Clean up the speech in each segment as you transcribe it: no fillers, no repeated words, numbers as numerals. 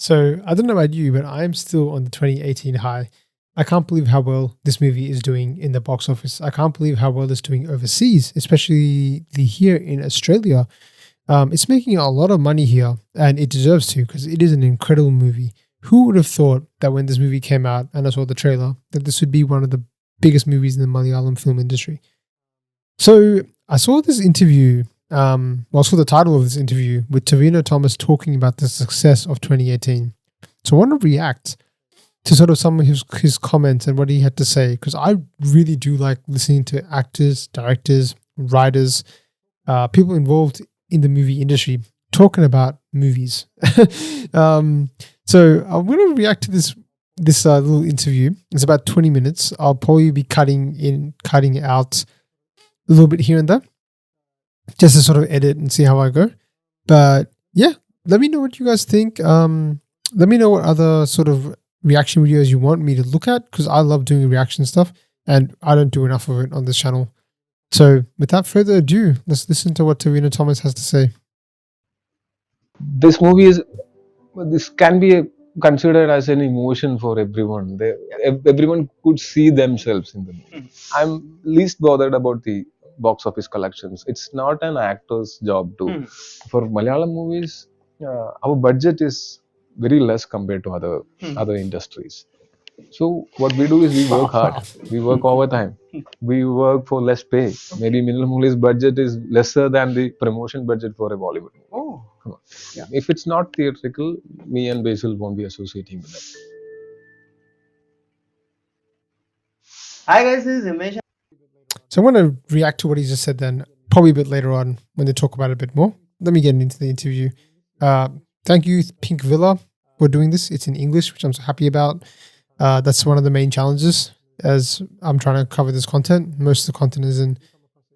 So I don't know about you, but I'm still on the 2018 high. I can't believe how well this movie is doing in the box office. I can't believe how well it's doing overseas, especially the here in Australia. It's making a lot of money here, and it deserves to because it is an incredible movie. Who would have thought that when this movie came out and I saw the trailer that this would be one of the biggest movies in the Malayalam film industry? So I saw this interview. I saw the title of this interview with Tovino Thomas talking about the success of 2018. So I want to react to sort of some of his comments and what he had to say because I really do like listening to actors, directors, writers, people involved in the movie industry talking about movies. So I'm going to react to this little interview. It's about 20 minutes. I'll probably be cutting out a little bit here and there just to sort of edit and see how I go. But yeah, let me know what you guys think. Let me know what other sort of reaction videos you want me to look at because I love doing reaction stuff and I don't do enough of it on this channel. So without further ado, let's listen to what Tovino Thomas has to say. This movie is this can be considered as an emotion for everyone. Everyone could see themselves in the movie. I'm least bothered about the box office collections. It's not an actor's job to. For Malayalam movies, our budget is very less compared to other industries. So what we do is we work hard. We work overtime. We work for less pay. Maybe Malayalam's budget is lesser than the promotion budget for a Bollywood movie. Oh, Come on. Yeah. If it's not theatrical, me and Basil won't be associating with that. hi guys, this is Himesh. So I'm going to react to what he just said then, probably a bit later on when they talk about it a bit more. Let me get into the interview. Thank you, Pink Villa, for doing this. It's in English, which I'm so happy about. That's one of the main challenges as I'm trying to cover this content. Most of the content is in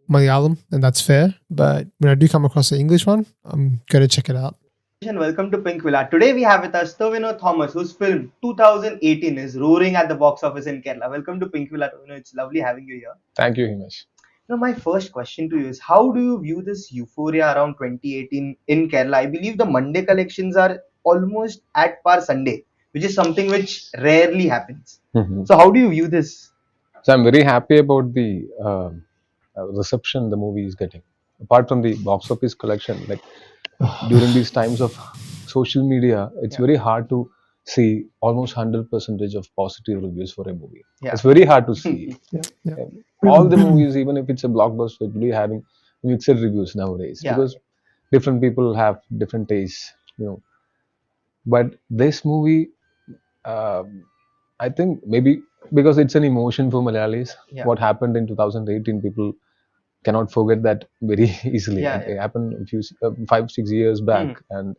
Malayalam, and that's fair. But when I do come across the English one, I'm going to check it out. And welcome to Pink Villa. Today we have with us Tovino Thomas, whose film 2018 is roaring at the box office in Kerala. Welcome to Pink Villa, Tovino. It's lovely having you here. Thank you, Himesh. Now, my first question to you is, how do you view this euphoria around 2018 in Kerala? I believe the Monday collections are almost at par Sunday, which is something which rarely happens. So how do you view this? So I'm very happy about the reception the movie is getting. Apart from the box office collection, like during these times of social media, it's very hard to see almost 100% of positive reviews for a movie. It's very hard to see. All the movies, even if it's a blockbuster, will be having mixed reviews nowadays because different people have different tastes, But this movie, I think maybe because it's an emotion for Malayalis, what happened in 2018, people cannot forget that very easily. It happened a few 5-6 years back, and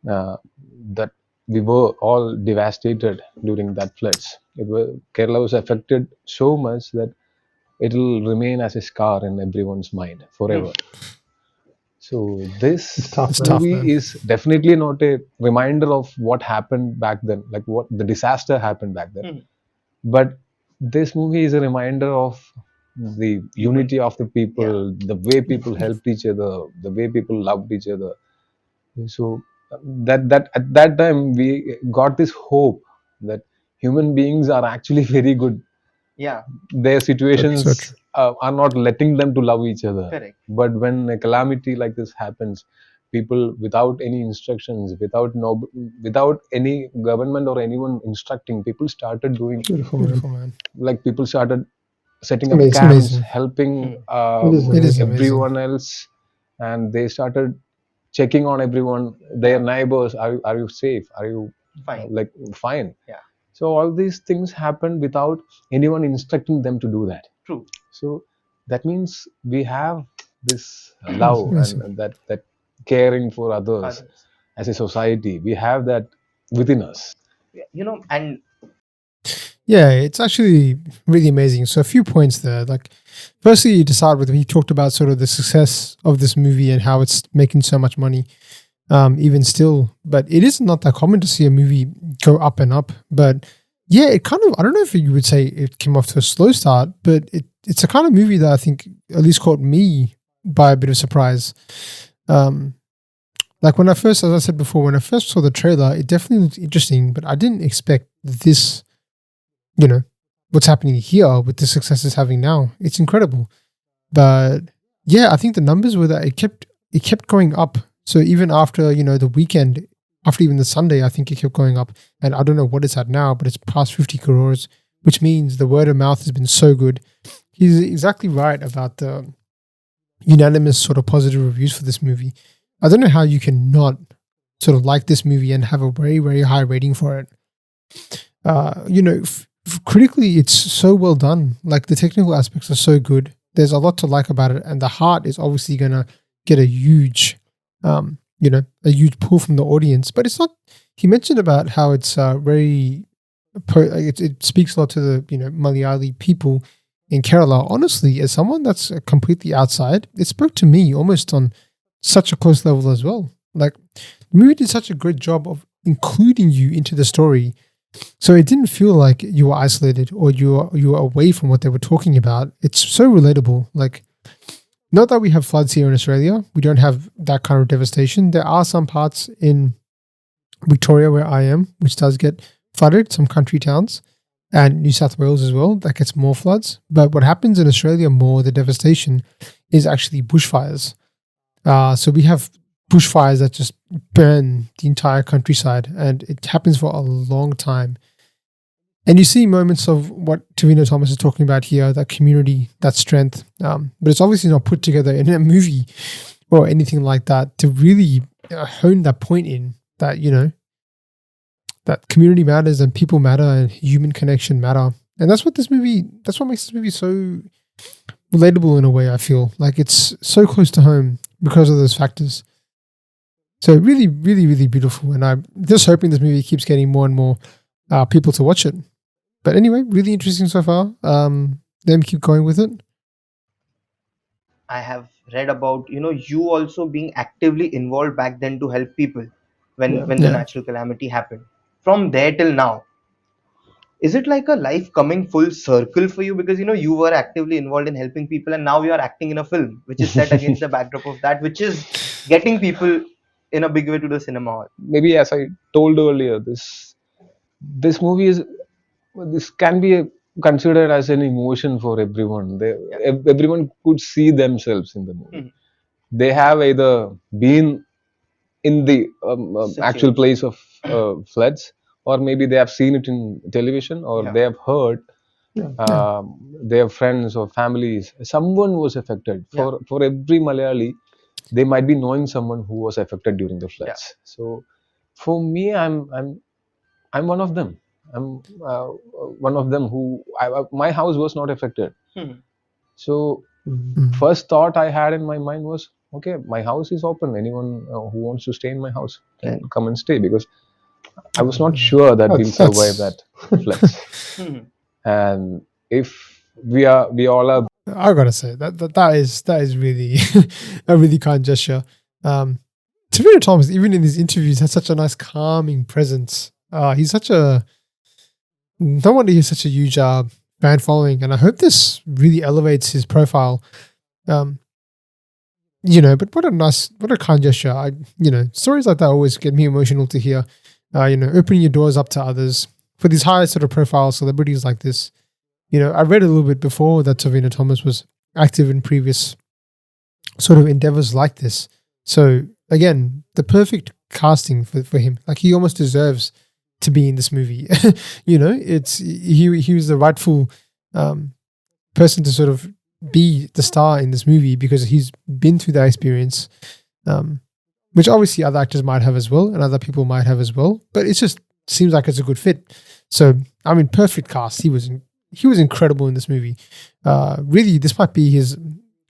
that we were all devastated during that floods. Kerala was affected so much that it will remain as a scar in everyone's mind forever. So this movie is definitely not a reminder of what happened back then, like what the disaster happened back then. But this movie is a reminder of the unity of the people, the way people helped each other, the way people loved each other. So that at that time we got this hope that human beings are actually very good. Their situations are not letting them to love each other. Correct. But when a calamity like this happens, people without any instructions, without any government or anyone instructing, people started doing Beautiful, man. like people started setting up Amazing. camps, helping It is everyone else, and they started checking on everyone, their neighbors. Are you safe? Are you Fine. Fine? Yeah. So all these things happened without anyone instructing them to do that. True. So that means we have this love and that caring for others as a society. We have that within us. And yeah, it's actually really amazing. So a few points there. Like, firstly, you decide whether he talked about sort of the success of this movie and how it's making so much money, even still. But it is not that common to see a movie go up and up. But yeah, it kind of, I don't know if you would say it came off to a slow start, but it's a kind of movie that I think at least caught me by a bit of surprise. Like when I first, as I said before, when I first saw the trailer, it definitely looked interesting, but I didn't expect this, what's happening here with the success it's having now. It's incredible. But yeah, I think the numbers were that it kept going up. So even after, the weekend, after even the Sunday, I think it kept going up. And I don't know what it's at now, but it's past 50 crores, which means the word of mouth has been so good. He's exactly right about the unanimous sort of positive reviews for this movie. I don't know how you can not sort of like this movie and have a very, very high rating for it. Critically, it's so well done. Like the technical aspects are so good. There's a lot to like about it, and the heart is obviously going to get a huge, a huge pull from the audience. But it's not. He mentioned about how it's very, it speaks a lot to the Malayali people in Kerala. Honestly, as someone that's completely outside, it spoke to me almost on such a close level as well. Like the movie did such a great job of including you into the story, so it didn't feel like you were isolated or you were away from what they were talking about. It's so relatable. Like, not that we have floods here in Australia, we don't have that kind of devastation. There are some parts in Victoria where I am, which does get flooded, some country towns, and New South Wales as well, that gets more floods. But what happens in Australia more, the devastation, is actually bushfires. So we have bushfires that just burn the entire countryside, and it happens for a long time. And you see moments of what Tovino Thomas is talking about here, that community, that strength. But it's obviously not put together in a movie or anything like that to really hone that point in that, that community matters and people matter and human connection matter. And that's what makes this movie so relatable in a way, I feel. Like it's so close to home because of those factors. So really, really, really beautiful. And I'm just hoping this movie keeps getting more and more people to watch it. But anyway, really interesting so far. Let me keep going with it. I have read about you also being actively involved back then to help people when the Yeah. natural calamity happened. From there till now, is it like a life coming full circle for you, because you were actively involved in helping people and now you are acting in a film which is set against the backdrop of that, which is getting people in a big way to the cinema hall? Maybe as I told earlier, this movie is this can be considered as an emotion for everyone. Yeah. Everyone could see themselves in the movie. Mhm. They have either been in the actual Situation. place of floods, or maybe they have seen it in television, or Yeah. they have heard Yeah. their friends or families. Someone was affected. Yeah. For every Malayali, they might be knowing someone who was affected during the Yeah. floods. So, for me, I'm one of them. I'm one of them who my house was not affected. Mhm. So Mm. first thought I had in my mind was, okay, my house is open. Anyone who wants to stay in my house can come and stay, because I was not sure that we'll survive that floods. Mhm. And if we all are I gotta say that is really a really kind gesture. Tovino Thomas, even in his interviews, has such a nice calming presence. He's such a no wonder he has such a huge fan following, and I hope this really elevates his profile. Um, but what a kind gesture. Stories like that always get me emotional to hear. Opening your doors up to others for these high sort of profile celebrities like this. I read a little bit before that Tovino Thomas was active in previous sort of endeavors like this. So again, the perfect casting for him. Like he almost deserves to be in this movie. It's he was the rightful person to sort of be the star in this movie because he's been through that experience, which obviously other actors might have as well and other people might have as well. But it just seems like it's a good fit. So I mean, perfect cast. He was incredible in this movie. Really, this might be his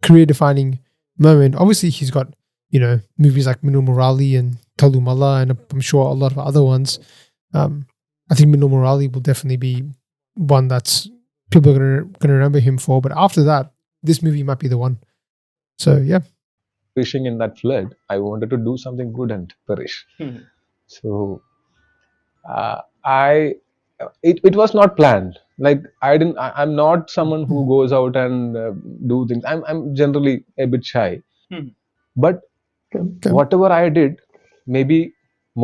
career-defining moment. Obviously, he's got movies like Minul Murali and Talumala, and I'm sure a lot of other ones. I think Minul Murali will definitely be one that's people are gonna remember him for. But after that, this movie might be the one. So yeah, perishing in that flood, I wanted to do something good and perish. Mhm. So it was not planned. Like I'm not someone who goes out and do things. I'm generally a bit shy. Mhm. But Okay. whatever I did, maybe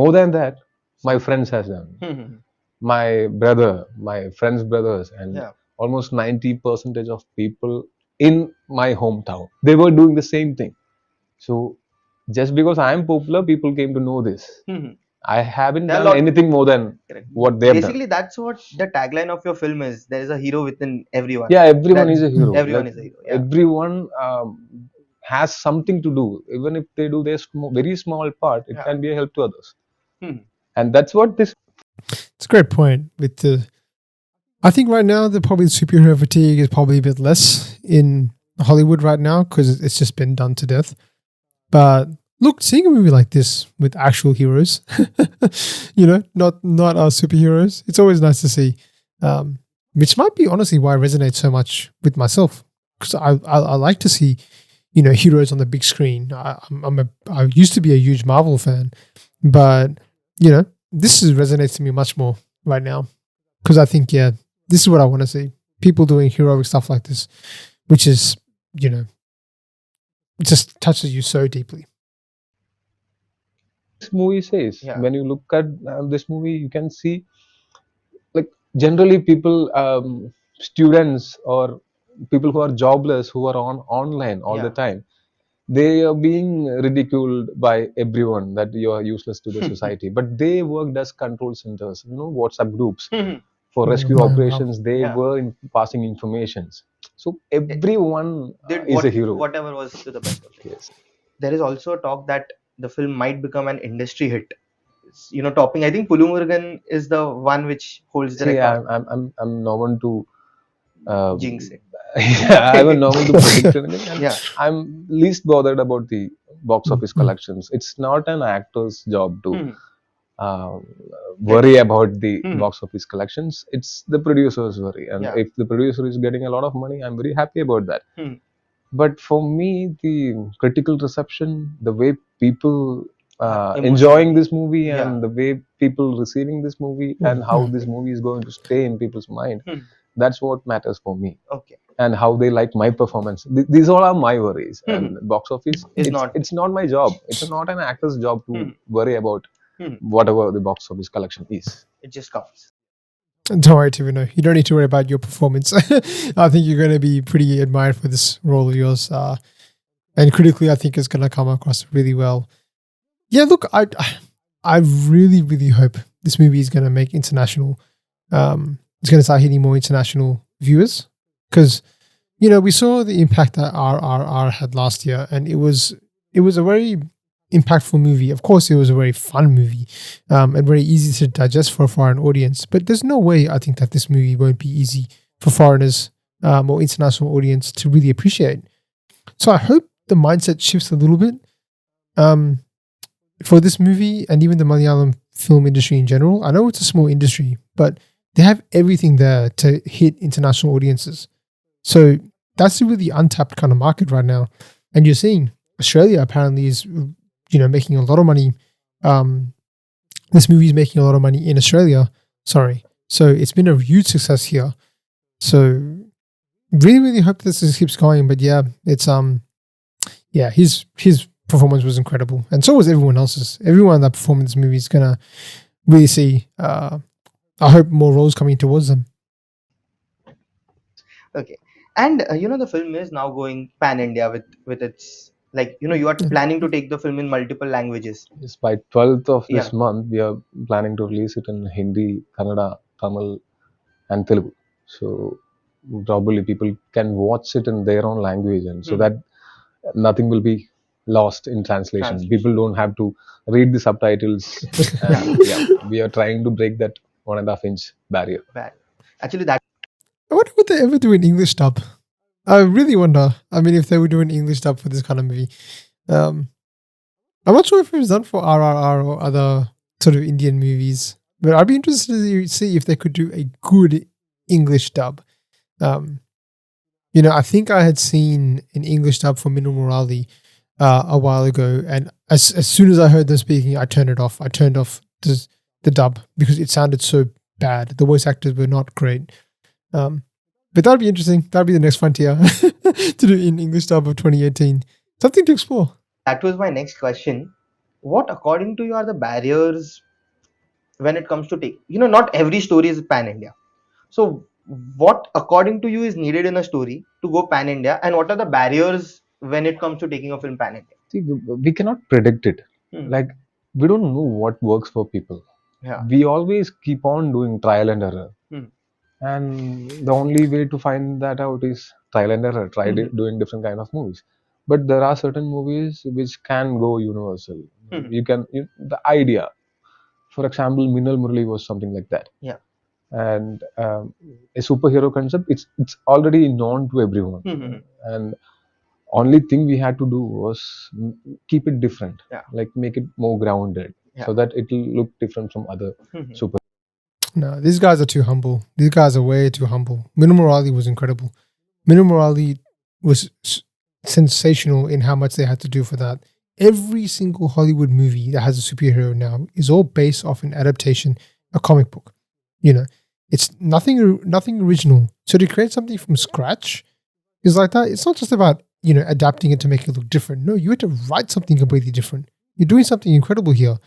more than that, my friends has done, Mhm. my brother, my friends brothers, and Yeah. almost 90% of people in my hometown, they were doing the same thing. So just because I am popular, people came to know this. Mhm. I haven't There are a done lot. anything more than Correct. what they've done. Basically, that's what the tagline of your film is. There is a hero within everyone. Yeah, everyone That's is a hero. everyone Like is a hero. Yeah. everyone has something to do. Even if they do their very small part, it Yeah. can be a help to others. Mhm. And that's what this. It's a great point. With the, I think right now the probably superhero fatigue is probably a bit less in Hollywood right now because it's just been done to death. But look, seeing a movie like this with actual heroes, not our superheroes, it's always nice to see. Which might be honestly why it resonates so much with myself because I like to see heroes on the big screen. I used to be a huge Marvel fan, but this resonates to me much more right now because I think this is what I want to see: people doing heroic stuff like this, which is it just touches you so deeply. This movie says, Yeah. when you look at this movie, you can see, like, generally people, students or people who are jobless, who are on online all the Yeah. time, they are being ridiculed by everyone that you are useless to the society, but they worked as control centers, WhatsApp groups Mhm. for rescue Wow, wow. operations. They Yeah. were passing informations. So They everyone did is a hero. whatever was to the best of it. Yes. There is also talk that the film might become an industry hit. Topping. I think Pulumurugan is the one which holds the See, record. I'm no one to, Jinx um, it. I'm no one to predict anything, and Yeah. I'm least bothered about the box office Mhm. collections. It's not an actor's job to Hmm. um, Get worry about the Hmm. box office collections. It's the producer's worry, and Yeah. if the producer is getting a lot of money, I'm very happy about that. Hmm. But for me, the critical reception, the way people enjoying Emotionally. this movie, Yeah. and the way people receiving this movie, Yeah, and how yeah. this movie is going to stay in people's mind, Hmm. that's what matters for me. Okay. And how they like my performance. These all are my worries. Hmm. And box office, Is it's not. it's not my job. It's not an actor's job to Hmm. worry about Hmm. whatever the box office collection is. It just comes. Don't worry, Tovino. You don't need to worry about your performance. I think you're going to be pretty admired for this role of yours. And critically, I think it's going to come across really well. Yeah, look, I really, really hope this movie is going to make international. It's going to start hitting more international viewers because we saw the impact that RRR had last year, and it was a very impactful movie. Of course, it was a very fun movie, and very easy to digest for a foreign audience. But there's no way I think that this movie won't be easy for foreigners or international audience to really appreciate. So I hope the mindset shifts a little bit for this movie and even the Malayalam film industry in general. I know it's a small industry, but they have everything there to hit international audiences. So that's a really untapped kind of market right now. And you're seeing Australia apparently is, making a lot of money. This movie is making a lot of money in Australia. Sorry. So it's been a huge success here. So really, really hope this just keeps going. But yeah, it's his performance was incredible, and so was everyone else's. Everyone that performed in this movie is gonna really see. I hope more roles coming towards them. Okay. And the film is now going pan India with its, like, you are planning to take the film in multiple languages. Yes, by 12th of Yeah. this month, we are planning to release it in Hindi, Kannada, Tamil, and Telugu. So probably people can watch it in their own language, and so Hmm. that nothing will be lost in translation. People don't have to read the subtitles. And yeah, we are trying to break that 1.5 inch barrier. Bad. Actually, that I wonder would they ever do an English dub. I really wonder. I mean, if they would do an English dub for this kind of movie, I'm not sure if it was done for RRR or other sort of Indian movies, but I'd be interested to see if they could do a good English dub. I think I had seen an English dub for Minimal Morale a while ago, and as soon as I heard them speaking, I turned it off. I turned off the dub because it sounded so bad. The voice actors were not great. But that'd be interesting. That'd be the next frontier to do in English dub of 2018. Something to explore. was my next question. what according to you are the barriers when it comes to take, not every story is pan India. So what according to you is needed in a story to go pan India, and what are the barriers when it comes to taking a film pan India? See, we cannot predict it. Hmm. Like, we don't know what works for people. Yeah. We always keep on doing trial and error. Hmm. And the only way to find that out is trial and error, doing different kind of movies. But there are certain movies which can go universal. Hmm. The idea, for example, Minal Murali was something like that. Yeah. And a superhero concept, it's already known to everyone. Hmm. And only thing we had to do was keep it different. Yeah. Like, make it more grounded, Yeah. so that it will look different from other Mhm. super. No, these guys are too humble. These guys are way too humble. Minu Morali was incredible. Minu Morali was sensational in how much they had to do for that. Every single Hollywood movie that has a superhero now is all based off an adaptation, a comic book. It's nothing original. So to create something from scratch is like that. It's not just about adapting it to make it look different. No, you had to write something completely different. You're doing something incredible here.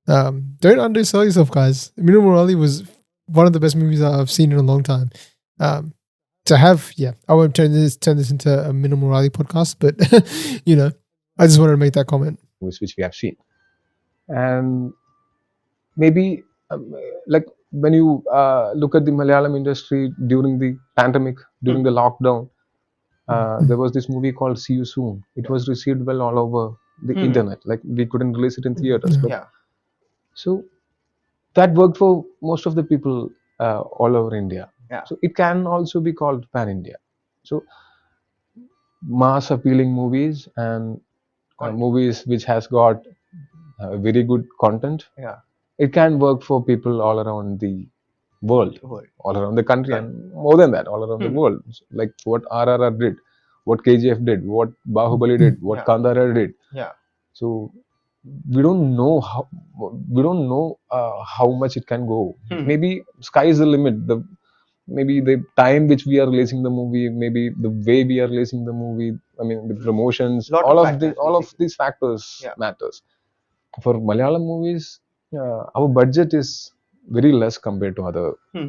Don't undersell yourself, guys. Minu Morali was one of the best movies I've seen in a long time. I won't turn this into a Minu Morali podcast, but I just wanted to make that comment. Which we have seen. And maybe like, when you look at the Malayalam industry during the pandemic, during the lockdown, there was this movie called See You Soon. It was received well all over the internet. Like, we couldn't release it in theaters, but Yeah. so that worked for most of the people all over India. Yeah. So it can also be called pan India. So mass appealing movies and Content. movies which has got very good content, Yeah. it can work for people all around the world, World. all around the country, and more than that, all around the world. Like what RRR did, what KGF did, what Bahubali did, what Yeah. Kandahar did. Yeah. So we don't know how much it can go. Maybe sky is the limit. Maybe the time which we are releasing the movie, maybe the way we are releasing the movie. I mean, the promotions, Lot all of of factors, these factors Yeah. matters. For Malayalam movies, our budget is very less compared to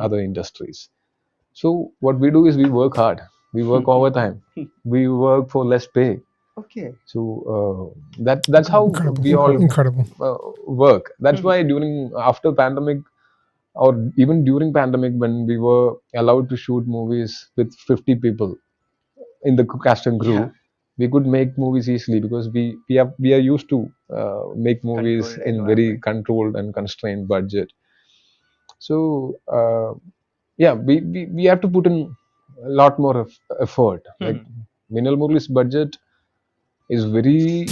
other industries. So what we do is we work hard, we work overtime, we work for less pay. Okay. So that's how we all Incredible. work. That's why after pandemic, or even during pandemic, when we were allowed to shoot movies with 50 people in the cast and crew, Yeah. we could make movies easily, because we are used to make movies Controlled in very environment. controlled and constrained budget. So yeah, we have to put in a lot more effort. Like, Minal Murali's budget is very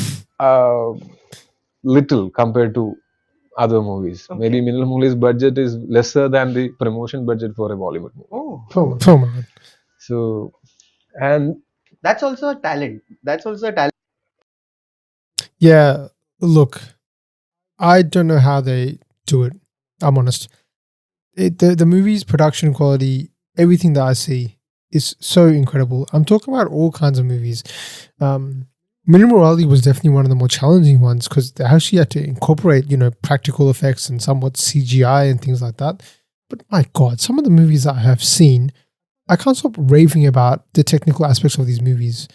little compared to other movies. Okay. Maybe Minal Murali's budget is lesser than the promotion budget for a Bollywood movie. Oh. Oh my god. So, and That's also a talent. Yeah, look, I don't know how they do it. I'm honest. The movie's production quality, everything that I see is so incredible. I'm talking about all kinds of movies. Minu Morali was definitely one of the more challenging ones because they actually had to incorporate, practical effects and somewhat CGI and things like that. But my God, some of the movies that I have seen, I can't stop raving about the technical aspects of these movies.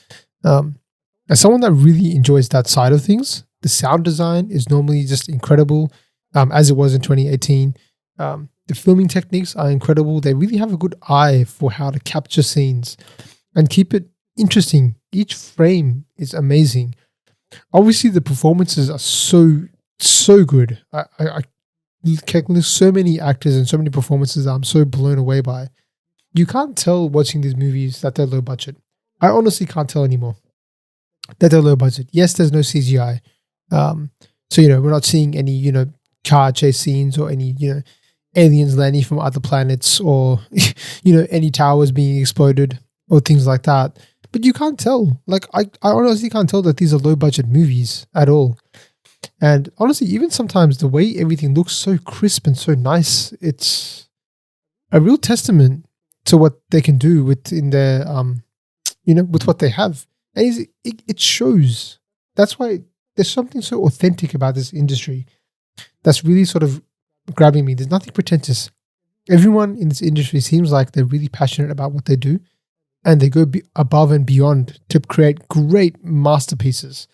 As someone that really enjoys that side of things, the sound design is normally just incredible, as it was in 2018. The filming techniques are incredible. They really have a good eye for how to capture scenes and keep it interesting. Each frame is amazing. Obviously, the performances are so good. I can list so many actors and so many performances that I'm so blown away by. You can't tell watching these movies that they're low budget. I honestly can't tell anymore that they're low budget. Yes, there's no CGI. So, we're not seeing any, car chase scenes or any, aliens landing from other planets or, any towers being exploded or things like that. But you can't tell. Like, I honestly can't tell that these are low budget movies at all. And honestly, even sometimes the way everything looks so crisp and so nice, it's a real testament to what they can do within their, with what they have. And it shows. That's why there's something so authentic about this industry that's really sort of grabbing me. There's nothing pretentious. Everyone in this industry seems like they're really passionate about what they do, and they go above and beyond to create great masterpieces,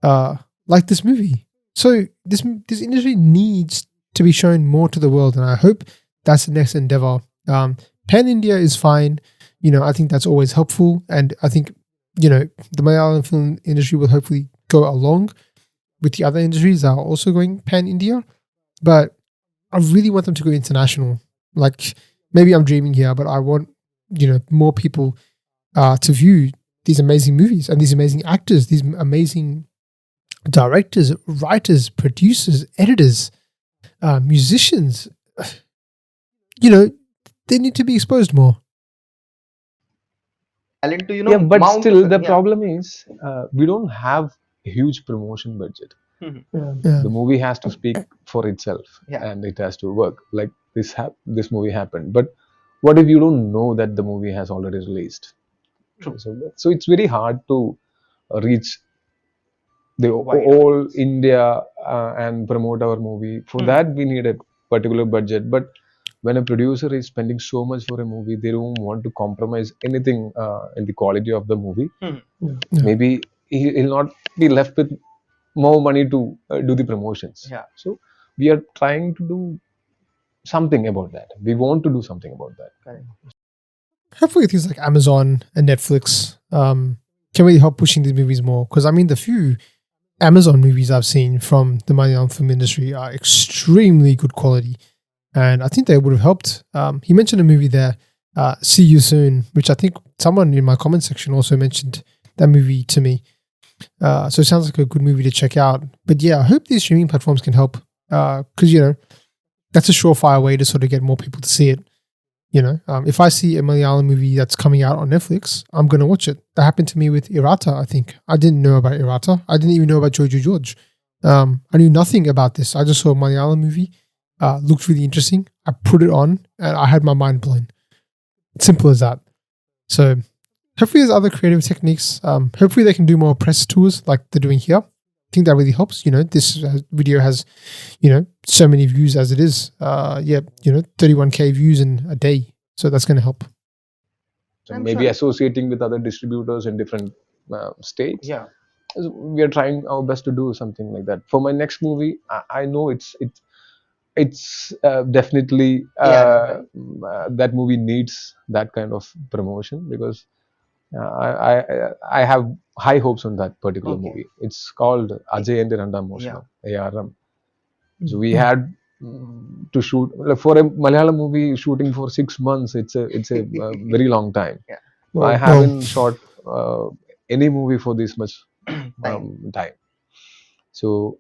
like this movie. So this industry needs to be shown more to the world, and I hope that's the next endeavor. Pan India is fine. I think that's always helpful, and I think the Malayalam film industry will hopefully go along with the other industries that are also going pan India. But I really want them to go international. Like, maybe I'm dreaming here, but I want more people to view these amazing movies and these amazing actors, these amazing directors, writers, producers, editors, musicians. They need to be exposed more. Talent to Yeah, but mount still, the yeah. problem is we don't have a huge promotion budget. Yeah. The movie has to speak for itself, Yeah. and it has to work. Like this movie happened. But what if you don't know that the movie has already released? True. So it's very hard to reach the Wide whole India and promote our movie. For that, we need a particular budget. But when a producer is spending so much for a movie, they don't want to compromise anything in the quality of the movie. Yeah. Maybe he'll not be left with more money to do the promotions. Yeah. So we are trying to do something about that. We want to do something about that. Correct. Hopefully things like Amazon and Netflix can really help pushing these movies more. Because the few Amazon movies I've seen from the Malayalam film industry are extremely good quality. And I think they would have helped. He mentioned a movie there, See You Soon, which I think someone in my comment section also mentioned that movie to me. So it sounds like a good movie to check out. But yeah, I hope these streaming platforms can help. Because, that's a surefire way to sort of get more people to see it. If I see a Malayalam movie that's coming out on Netflix, I'm going to watch it. That happened to me with Irata, I think. I didn't know about Irata. I didn't even know about Jojo George. I knew nothing about this. I just saw a Malayalam movie. Looked really interesting. I put it on and I had my mind blown. Simple as that. So hopefully there's other creative techniques. Hopefully they can do more press tours like they're doing here. I think that really helps. This video has, so many views as it is. 31K views in a day. So that's going to help. So maybe associating with other distributors in different states. Yeah. We are trying our best to do something like that. For my next movie, I know it's definitely that movie needs that kind of promotion because I have high hopes on that particular movie. It's called Ajay and Randam Moshna, ARM. So we had to shoot for a Malayalam movie shooting for 6 months. It's a very long time. Yeah. I haven't shot any movie for this much time. So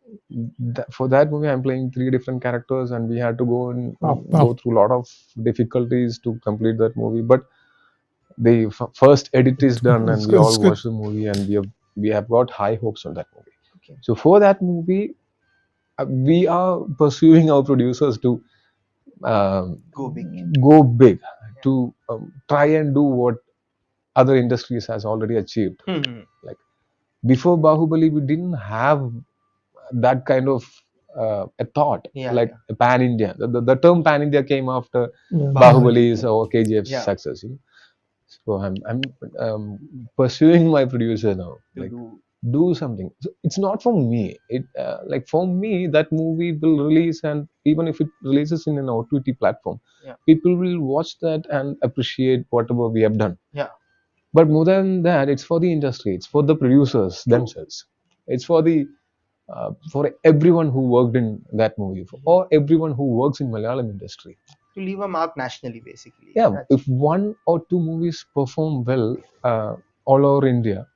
for that movie, I'm playing 3 different characters, and we had to go through a lot of difficulties to complete that movie. But the first edit is done, and we all watched the movie, and we have got high hopes on that movie. Okay. So for that movie, we are pursuing our producers to go big, to try and do what other industries has already achieved. Like before Bahubali, we didn't have that kind of a thought, a pan India. The term pan India came after Bahubali's or KGF's success. So I'm pursuing my producer now, do something. So it's not for me. For me, that movie will release, and even if it releases in an OTT platform, people will watch that and appreciate whatever we have done. Yeah. But more than that, it's for the industry. It's for the producers themselves. It's for for everyone who worked in that movie, or everyone who works in Malayalam industry. To leave a mark nationally, basically. Yeah, if 1 or 2 movies perform well all over India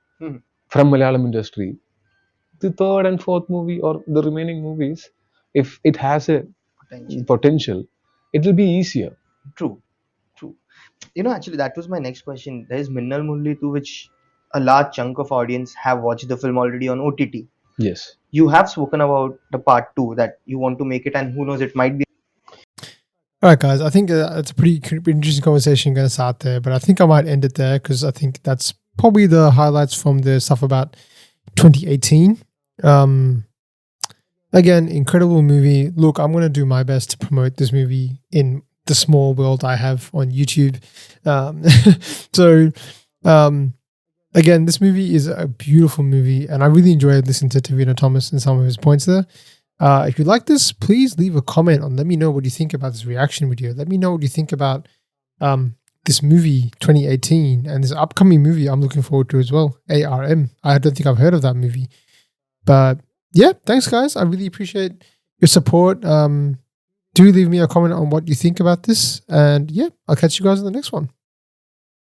from Malayalam industry, the 3rd and 4th movie or the remaining movies, if it has a potential, it will be easier. True. Actually, that was my next question. There is Minnal Mulli too, which a large chunk of audience have watched the film already on OTT. Yes. You have spoken about the part 2 that you want to make it, and who knows, it might be. All right, guys. I think it's a pretty interesting conversation going to start there, but I think I might end it there because I think that's probably the highlights from the stuff about 2018. Again, incredible movie. Look, I'm going to do my best to promote this movie in the small world I have on YouTube. Um, so, again, this movie is a beautiful movie, and I really enjoyed listening to Tovino Thomas and some of his points there. If you like this, please leave a comment and let me know what you think about this reaction video. Let me know what you think about this movie 2018 and this upcoming movie I'm looking forward to as well, ARM. I don't think I've heard of that movie. But yeah, thanks guys. I really appreciate your support. Do leave me a comment on what you think about this. And yeah, I'll catch you guys in the next one.